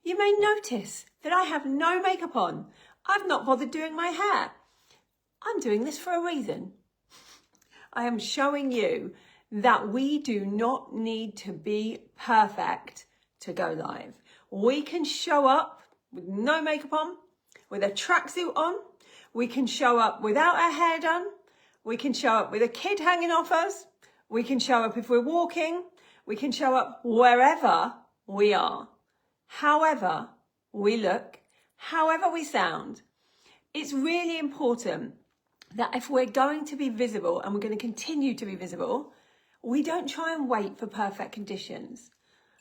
You may notice that I have no makeup on. I've not bothered doing my hair. I'm doing this for a reason. I am showing you that we do not need to be perfect to go live. We can show up with no makeup on, with a tracksuit on. We can show up without our hair done. We can show up with a kid hanging off us. We can show up if we're walking. We can show up wherever we are. However we look, however we sound. It's really important that if we're going to be visible and we're going to continue to be visible, we don't try and wait for perfect conditions.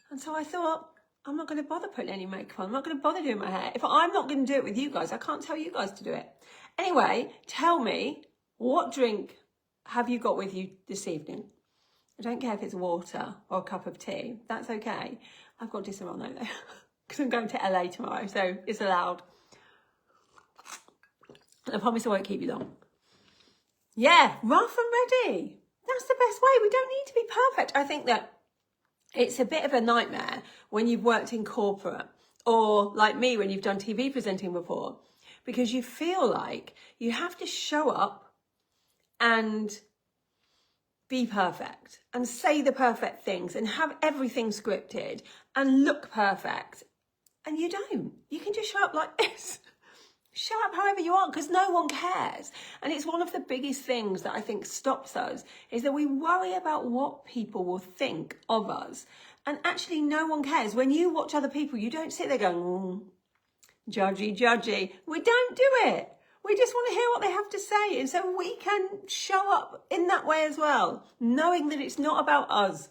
And so I thought, I'm not going to bother putting any makeup on. I'm not going to bother doing my hair. If I'm not going to do it with you guys, I can't tell you guys to do it. Anyway, tell me, what drink have you got with you this evening? I don't care if it's water or a cup of tea. That's okay. I've got Disaronno though, because I'm going to LA tomorrow, so it's allowed. I promise I won't keep you long. Yeah, rough and ready. That's the best way. We don't need to be perfect. I think that it's a bit of a nightmare when you've worked in corporate, or like me, when you've done TV presenting before, because you feel like you have to show up and be perfect and say the perfect things and have everything scripted and look perfect. And you don't. You can just show up like this. Show up however you want, because no one cares. And it's one of the biggest things that I think stops us, is that we worry about what people will think of us. And actually no one cares. When you watch other people, you don't sit there going, judgy, judgy. We don't do it. We just want to hear what they have to say. And so we can show up in that way as well, knowing that it's not about us.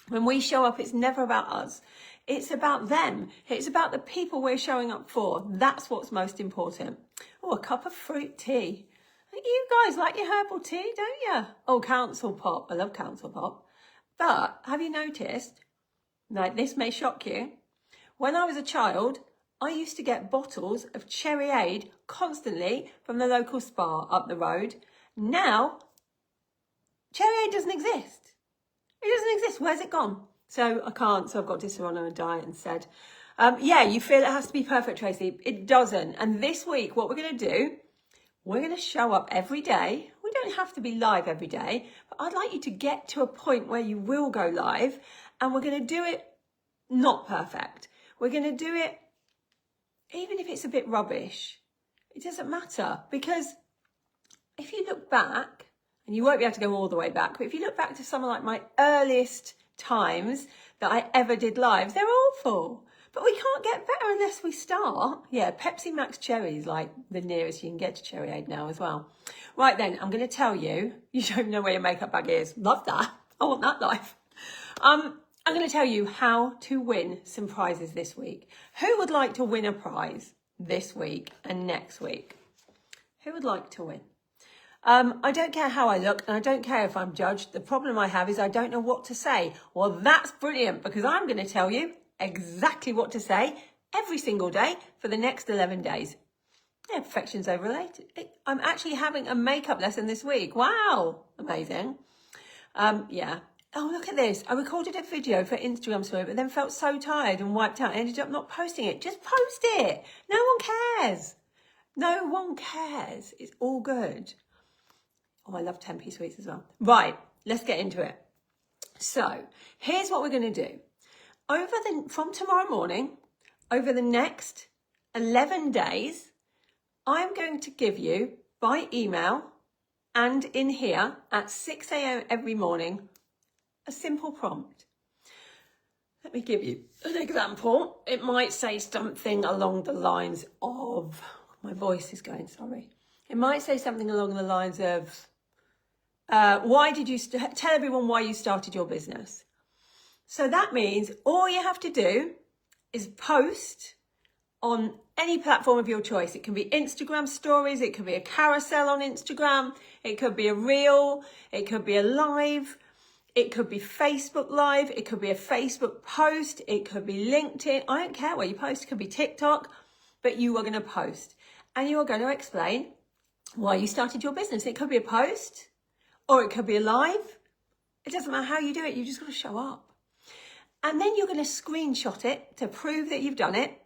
When we show up, it's never about us. It's about them. It's about the people we're showing up for. That's what's most important. Oh, a cup of fruit tea. You guys like your herbal tea, don't you? Oh, Council Pop. I love Council Pop. But have you noticed, like, this may shock you, when I was a child, I used to get bottles of Cherryade constantly from the local spa up the road. Now, Cherryade doesn't exist. It doesn't exist. Where's it gone? So I can't. So I've got Disaronno and diet instead. Yeah, you feel it has to be perfect, Tracy. It doesn't. And this week, what we're going to do, we're going to show up every day. We don't have to be live every day, but I'd like you to get to a point where you will go live, and we're going to do it not perfect. We're going to do it even if it's a bit rubbish. It doesn't matter, because if you look back, and you won't be able to go all the way back, but if you look back to some of like my earliest times that I ever did live, they're awful. But we can't get better unless we start. Yeah, Pepsi Max Cherry is like the nearest you can get to Cherryade now as well. Right then, I'm going to tell you, you don't know where your makeup bag is. Love that. I want that life. I'm going to tell you how to win some prizes this week. Who would like to win a prize this week and next week? Who would like to win? I don't care how I look, and I don't care if I'm judged. The problem I have is I don't know what to say. Well, that's brilliant, because I'm going to tell you exactly what to say every single day for the next 11 days. Yeah, perfection's overrated. I'm actually having a makeup lesson this week. Wow, amazing. Yeah. Oh, look at this. I recorded a video for Instagram story, but then felt so tired and wiped out. I ended up not posting it. Just post it. No one cares. No one cares. It's all good. Oh, I love Tempeh sweets as well. Right, let's get into it. So here's what we're going to do. From tomorrow morning, over the next 11 days, I'm going to give you by email and in here at 6 a.m. every morning, a simple prompt. Let me give you an example. It might say something along the lines of, my voice is going, sorry. It might say something along the lines of, why did you tell everyone why you started your business? So that means all you have to do is post on any platform of your choice. It can be Instagram stories, it could be a carousel on Instagram, it could be a reel, it could be a live, it could be Facebook Live, it could be a Facebook post, it could be LinkedIn. I don't care where you post, it could be TikTok, but you are going to post and you are going to explain why you started your business. It could be a post, or it could be a live. It doesn't matter how you do it. You just got to show up. And then you're going to screenshot it to prove that you've done it.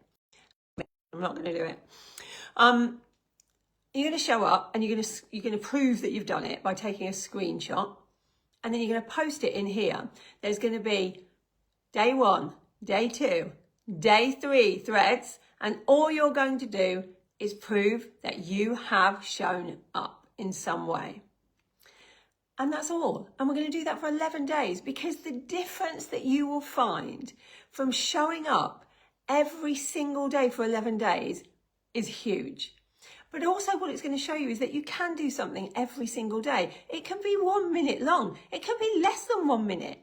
I'm not going to do it. You're going to show up and you're going to prove that you've done it by taking a screenshot. And then you're going to post it in here. There's going to be day 1, day 2, day 3 threads. And all you're going to do is prove that you have shown up in some way. And that's all. And we're going to do that for 11 days, because the difference that you will find from showing up every single day for 11 days is huge. But also what it's going to show you is that you can do something every single day. It can be 1 minute long. It can be less than 1 minute.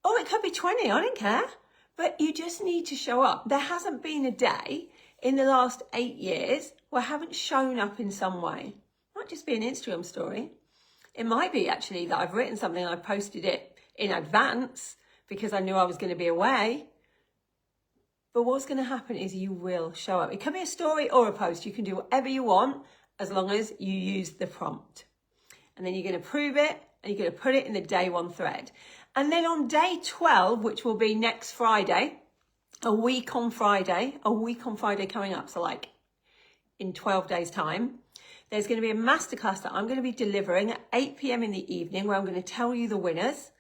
Or it could be 20, I don't care. But you just need to show up. There hasn't been a day in the last 8 years where I haven't shown up in some way. It might just be an Instagram story. It might be actually that I've written something and I posted it in advance because I knew I was going to be away. But what's going to happen is you will show up. It can be a story or a post. You can do whatever you want as long as you use the prompt. And then you're going to prove it and you're going to put it in the day 1 thread. And then on day 12, which will be next Friday, a week on Friday coming up. So like in 12 days time, there's going to be a masterclass that I'm going to be delivering at 8 p.m. in the evening where I'm going to tell you the winners.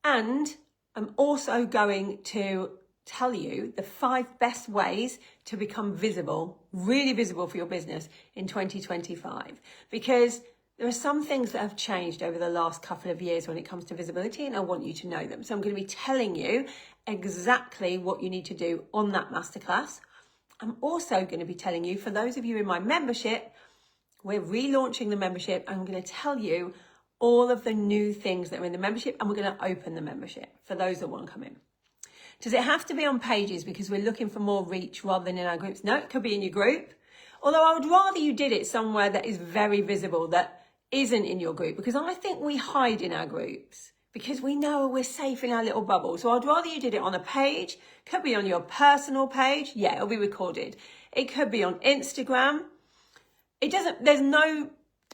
And I'm also going to tell you the 5 best ways to become visible, really visible for your business in 2025. Because there are some things that have changed over the last couple of years when it comes to visibility, and I want you to know them. So I'm going to be telling you exactly what you need to do on that masterclass. I'm also going to be telling you, for those of you in my membership, we're relaunching the membership. I'm going to tell you all of the new things that are in the membership, and we're going to open the membership for those that want to come in. Does it have to be on pages because we're looking for more reach rather than in our groups? No, it could be in your group. Although I would rather you did it somewhere that is very visible, that isn't in your group, because I think we hide in our groups because we know we're safe in our little bubble. So I'd rather you did it on a page. Could be on your personal page. Yeah, it'll be recorded. It could be on Instagram.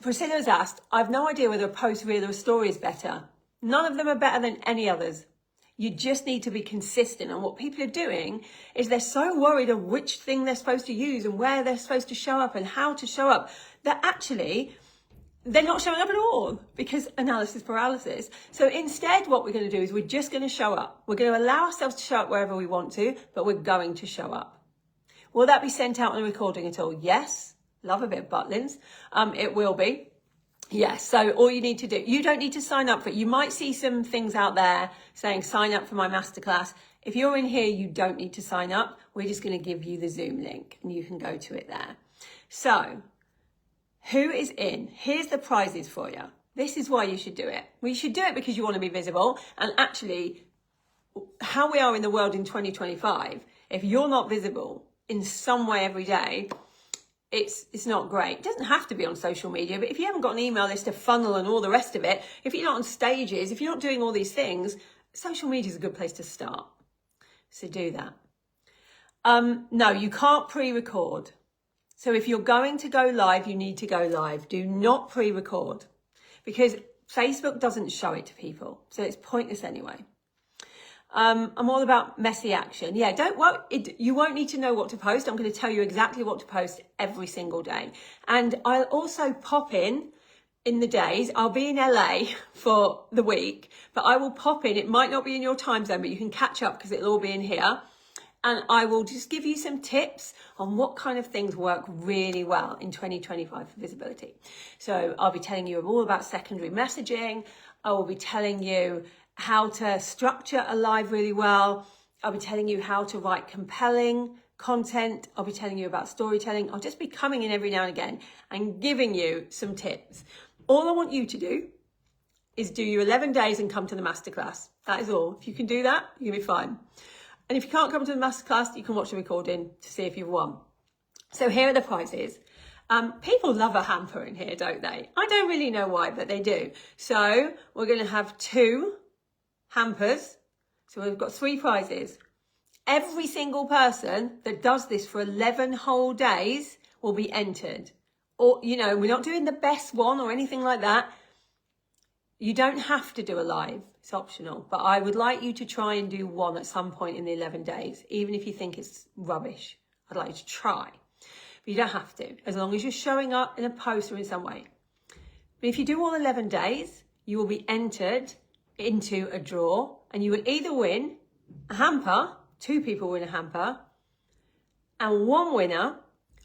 Priscilla's asked, I've no idea whether a post, reel or a story is better. None of them are better than any others. You just need to be consistent. And what people are doing is they're so worried of which thing they're supposed to use and where they're supposed to show up and how to show up, that actually they're not showing up at all because analysis paralysis. So instead, what we're going to do is we're just going to show up. We're going to allow ourselves to show up wherever we want to, but we're going to show up. Will that be sent out on a recording at all? Yes. Love a bit of Butlins. It will be. Yes, so all you need to do, you don't need to sign up for it. You might see some things out there saying sign up for my masterclass. If you're in here, you don't need to sign up. We're just going to give you the Zoom link and you can go to it there. So who is in? Here's the prizes for you. This is why you should do it. Well, you should do it because you want to be visible. And actually, how we are in the world in 2025, if you're not visible in some way every day, it's not great. It doesn't have to be on social media, but if you haven't got an email list, a funnel and all the rest of it, if you're not on stages, if you're not doing all these things, social media is a good place to start. So do that. No, you can't pre-record. So if you're going to go live, you need to go live. Do not pre-record because Facebook doesn't show it to people. So it's pointless anyway. I'm all about messy action. Yeah, don't worry. You won't need to know what to post. I'm going to tell you exactly what to post every single day. And I'll also pop in the days. I'll be in LA for the week, but I will pop in. It might not be in your time zone, but you can catch up because it'll all be in here. And I will just give you some tips on what kind of things work really well in 2025 for visibility. So I'll be telling you all about secondary messaging. I will be telling you how to structure a live really well. I'll be telling you how to write compelling content. I'll be telling you about storytelling. I'll just be coming in every now and again and giving you some tips. All I want you to do is do your 11 days and come to the masterclass. That is all. If you can do that, you'll be fine. And if you can't come to the masterclass, you can watch the recording to see if you've won. So here are the prizes. People love a hamper in here, don't they? I don't really know why, but they do. So we're going to have 2 hampers. So we've got 3 prizes. Every single person that does this for 11 whole days will be entered. Or, we're not doing the best one or anything like that. You don't have to do a live, it's optional, but I would like you to try and do one at some point in the 11 days, even if you think it's rubbish. I'd like you to try, but you don't have to, as long as you're showing up in a post or in some way. But if you do all 11 days, you will be entered into a draw, and you will either win a hamper, 2 people win a hamper, and 1 winner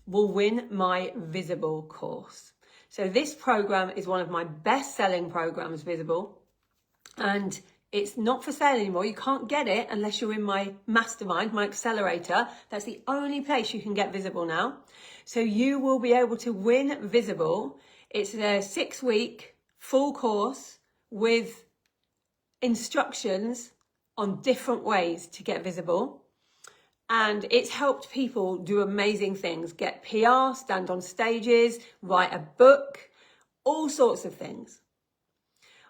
will win my Visible course. So this program is one of my best-selling programs, Visible, and it's not for sale anymore. You can't get it unless you're in my mastermind, my accelerator. That's the only place you can get Visible now. So you will be able to win Visible. It's a 6-week full course with instructions on different ways to get Visible. And it's helped people do amazing things, get PR, stand on stages, write a book, all sorts of things.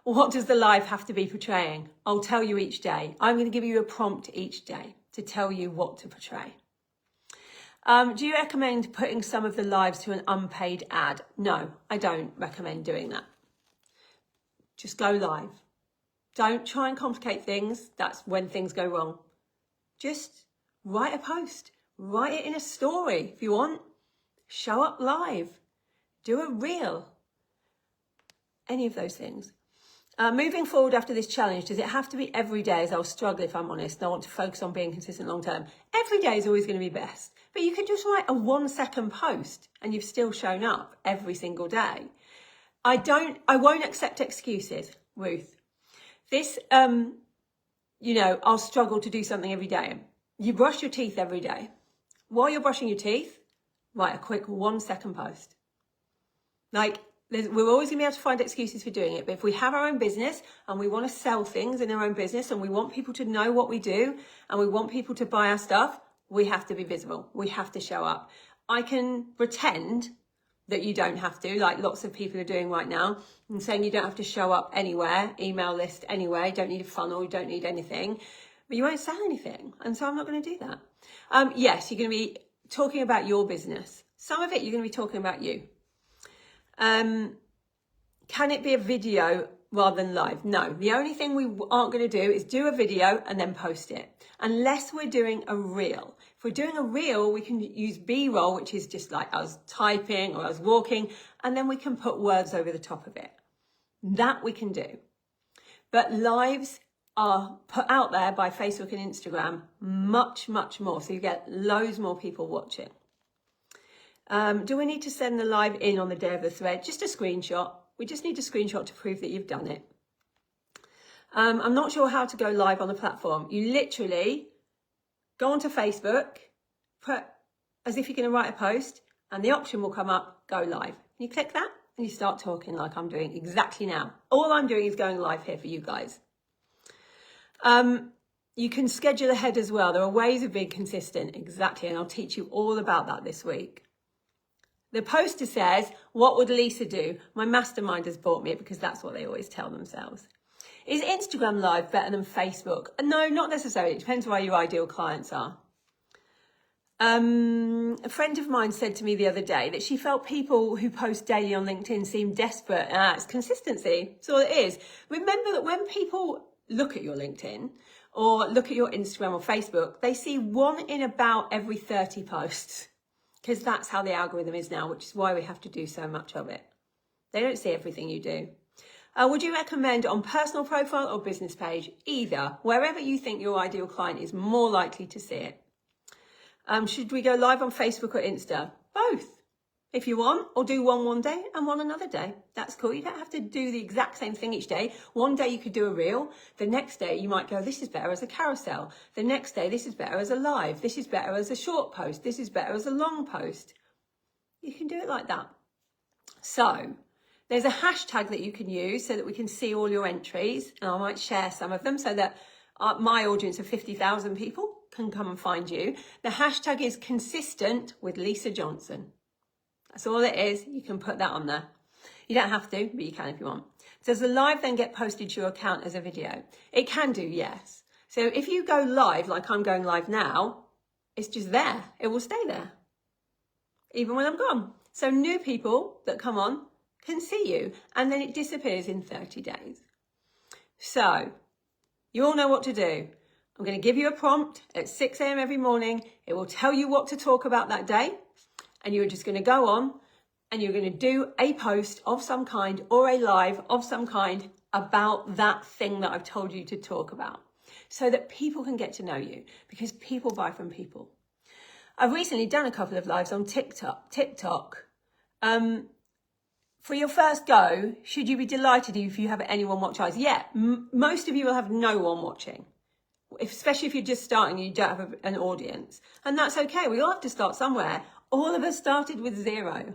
What does the live have to be portraying? I'll tell you each day. I'm going to give you a prompt each day to tell you what to portray. Do you recommend putting some of the lives to an unpaid ad? No, I don't recommend doing that. Just go live. Don't try and complicate things. That's when things go wrong. Just write a post, write it in a story if you want, show up live, do a reel, any of those things. Moving forward after this challenge, does it have to be every day? As I'll struggle if I'm honest, and I want to focus on being consistent long term. Every day is always going to be best, but you can just write a 1-second post and you've still shown up every single day. I won't accept excuses, Ruth. This, I'll struggle to do something every day. You brush your teeth every day. While you're brushing your teeth, write a quick 1-second post. We're always going to be able to find excuses for doing it, but if we have our own business and we want to sell things in our own business and we want people to know what we do and we want people to buy our stuff, we have to be visible. We have to show up. I can pretend that you don't have to, like lots of people are doing right now, and saying you don't have to show up anywhere, email list anywhere, you don't need a funnel, you don't need anything, but you won't sell anything. And so I'm not going to do that. Yes, you're going to be talking about your business. Some of it you're going to be talking about you. Can it be a video rather than live? No, the only thing we aren't going to do is do a video and then post it, unless we're doing a reel. If we're doing a reel, we can use B-roll, which is just like us typing or us walking, and then we can put words over the top of it. That we can do. But lives are put out there by Facebook and Instagram much, much more. So you get loads more people watching. Do we need to send the live in on the day of the thread? Just a screenshot. We just need a screenshot to prove that you've done it. I'm not sure how to go live on the platform. You literally go onto Facebook, put as if you're going to write a post, and the option will come up, go live. You click that and you start talking like I'm doing exactly now. All I'm doing is going live here for you guys. You can schedule ahead as well. There are ways of being consistent, exactly, and I'll teach you all about that this week. The poster says, what would Lisa do? My mastermind has bought me it because that's what they always tell themselves. Is Instagram Live better than Facebook? No, not necessarily. It depends where your ideal clients are. A friend of mine said to me the other day that she felt people who post daily on LinkedIn seem desperate. It's consistency. That's all it is. Remember that when people look at your LinkedIn or look at your Instagram or Facebook, they see 1 in about every 30 posts. Because that's how the algorithm is now, which is why we have to do so much of it. They don't see everything you do. Would you recommend on personal profile or business page? Either, wherever you think your ideal client is more likely to see it. Should we go live on Facebook or Insta? Both, if you want, or do one day and one another day. That's cool. You don't have to do the exact same thing each day. One day you could do a reel. The next day you might go, this is better as a carousel. The next day, this is better as a live. This is better as a short post. This is better as a long post. You can do it like that. So there's a hashtag that you can use so that we can see all your entries. And I might share some of them so that my audience of 50,000 people can come and find you. The hashtag is consistent with Lisa Johnson. That's all it is. You can put that on there. You don't have to, but you can if you want. Does the live then get posted to your account as a video? It can do, yes. So if you go live, like I'm going live now, it's just there. It will stay there, even when I'm gone. So new people that come on can see you, and then it disappears in 30 days. So you all know what to do. I'm going to give you a prompt at 6 a.m. every morning. It will tell you what to talk about that day. And you're just going to go on and you're going to do a post of some kind or a live of some kind about that thing that I've told you to talk about, so that people can get to know you, because people buy from people. I've recently done a couple of lives on TikTok. For your first go, should you be delighted if you have anyone watch eyes? Yeah, most of you will have no one watching, especially if you're just starting and you don't have an audience. And that's okay. We all have to start somewhere. All of us started with 0.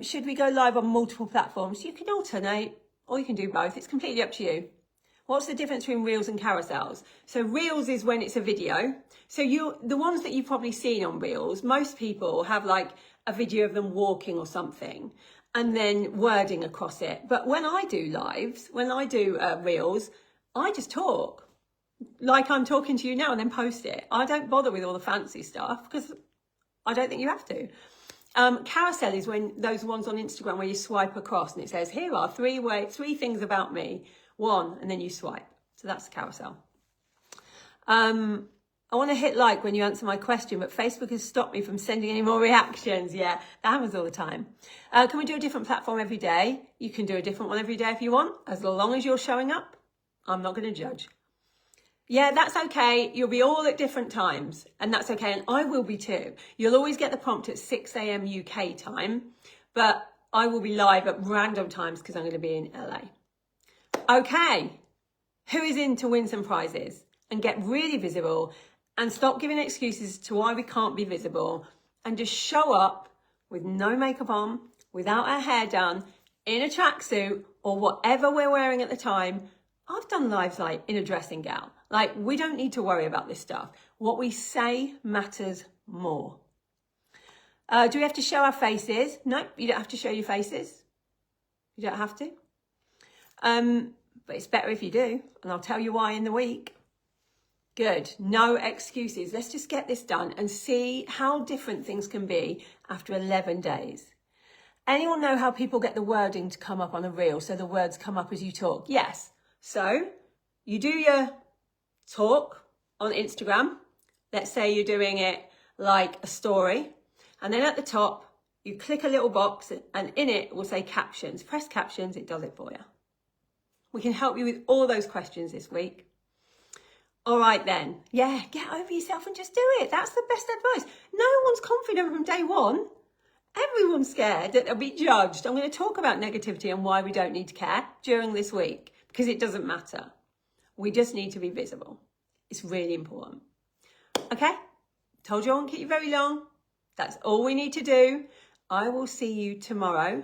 Should we go live on multiple platforms? You can alternate, or you can do both. It's completely up to you. What's the difference between Reels and carousels? So Reels is when it's a video. So the ones that you've probably seen on Reels, most people have like a video of them walking or something and then wording across it. But when I do lives, when I do Reels, I just talk like I'm talking to you now and then post it. I don't bother with all the fancy stuff because I don't think you have to. Carousel is when those ones on Instagram where you swipe across and it says, here are three things about me. 1, and then you swipe. So that's the carousel. I want to hit like when you answer my question, but Facebook has stopped me from sending any more reactions. Yeah, that happens all the time. Can we do a different platform every day? You can do a different one every day if you want, as long as you're showing up. I'm not going to judge. Yeah, that's okay. You'll be all at different times, and that's okay. And I will be too. You'll always get the prompt at 6 a.m. UK time, but I will be live at random times because I'm going to be in LA. Okay, who is in to win some prizes and get really visible and stop giving excuses to why we can't be visible and just show up with no makeup on, without our hair done, in a tracksuit or whatever we're wearing at the time? I've done lives like in a dressing gown. Like, we don't need to worry about this stuff. What we say matters more. Do we have to show our faces? No, you don't have to show your faces. You don't have to. But it's better if you do, and I'll tell you why in the week. Good, no excuses. Let's just get this done and see how different things can be after 11 days. Anyone know how people get the wording to come up on a reel so the words come up as you talk? Yes. So you do your talk on Instagram. Let's say you're doing it like a story, and then at the top you click a little box and in it will say captions. Press captions, it does it for you. We can help you with all those questions this week. All right then. Yeah, get over yourself and just do it. That's the best advice. No one's confident from day one. Everyone's scared that they'll be judged. I'm going to talk about negativity and why we don't need to care during this week, because it doesn't matter. We just need to be visible. It's really important. Okay? Told you I won't keep you very long. That's all we need to do. I will see you tomorrow.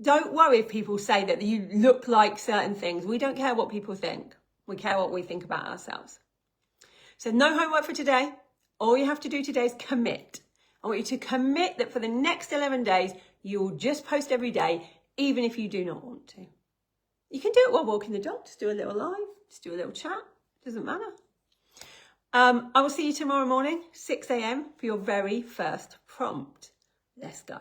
Don't worry if people say that you look like certain things. We don't care what people think. We care what we think about ourselves. So no homework for today. All you have to do today is commit. I want you to commit that for the next 11 days, you will just post every day, even if you do not want to. You can do it while walking the dog. Just do a little live. Just do a little chat. Doesn't matter. I will see you tomorrow morning, 6 a.m. for your very first prompt. Let's go.